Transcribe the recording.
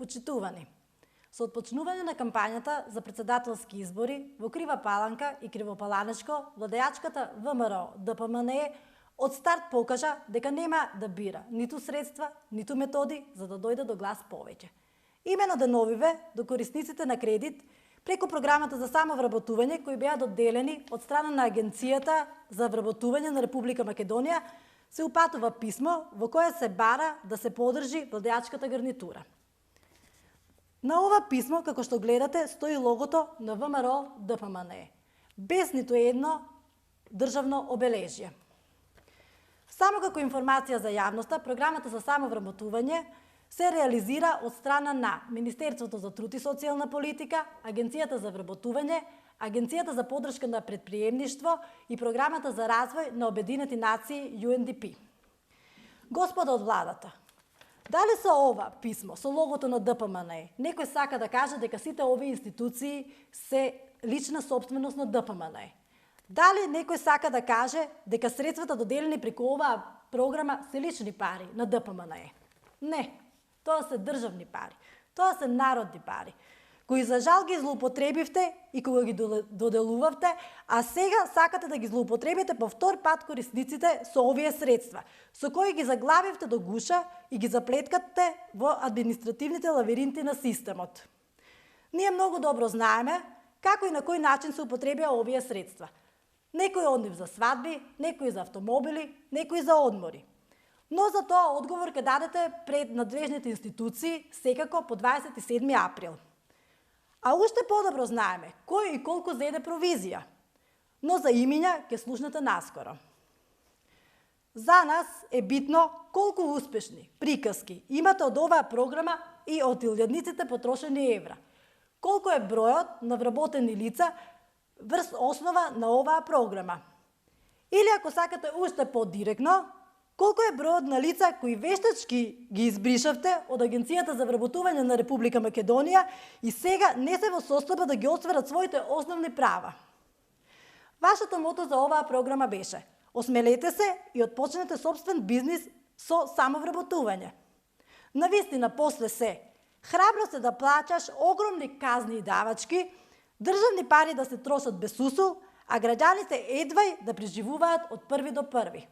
Почитувани, со отпочнување на кампањата за председателски избори во Крива Паланка и Кривопаланечко, владеачката ВМРО ДПМНЕ од старт покажа дека нема да бира ниту средства, ниту методи за да дојде до глас повеќе. Имено деновиве до корисниците на кредит преку програмата за самовработување кои беа доделени од страна на Агенцијата за вработување на Република Македонија се упатува писмо во кое се бара да се подржи владеачката гарнитура. На ова писмо, како што гледате, стои логото на ВМРО ДПМНЕ, без ниту едно државно обележје. Само како информација за јавноста, програмата за самовработување се реализира од страна на Министерството за труд и социјална политика, Агенцијата за вработување, Агенцијата за поддршка на претприемништво и Програмата за развој на Обединети нации UNDP. Господа од владата, дали со ова писмо, со логото на ДПМНЕ, некој сака да каже дека сите овие институции се лична собственост на ДПМНЕ? Дали некој сака да каже дека средствата доделени преку оваа програма се лични пари на ДПМНЕ? Не, тоа се државни пари, тоа се народни пари, кои за жал ги злоупотребивте и кога ги доделувавте, а сега сакате да ги злоупотребите по втор пат корисниците со овие средства, со кои ги заглавивте до гуша и ги заплеткате во административните лавиринти на системот. Ние многу добро знаеме како и на кој начин се употребија овие средства. Некои од нив за свадби, некои за автомобили, некои за одмори. Но за тоа одговор ќе дадете пред надлежните институции секако по 27 април. А уште подобро знаеме кој и колку зеде провизија, но за имиња ќе слушнете наскоро. За нас е битно колку успешни приказки имате од оваа програма и од илјадниците потрошени евра. Колку е бројот на вработени лица врз основа на оваа програма. Или ако сакате уште подиректно, колку е бројот на лица кои вештачки ги избришавте од Агенцијата за вработување на Република Македонија и сега не се во состојба да ги остварат своите основни права. Вашето мото за оваа програма беше: осмелете се и отпочнете собствен бизнис со самовработување. Навистина после се, храбро се да плаќаш огромни казни и давачки, државни пари да се трошат без усул, а граѓаните едвај да преживуваат од први до први.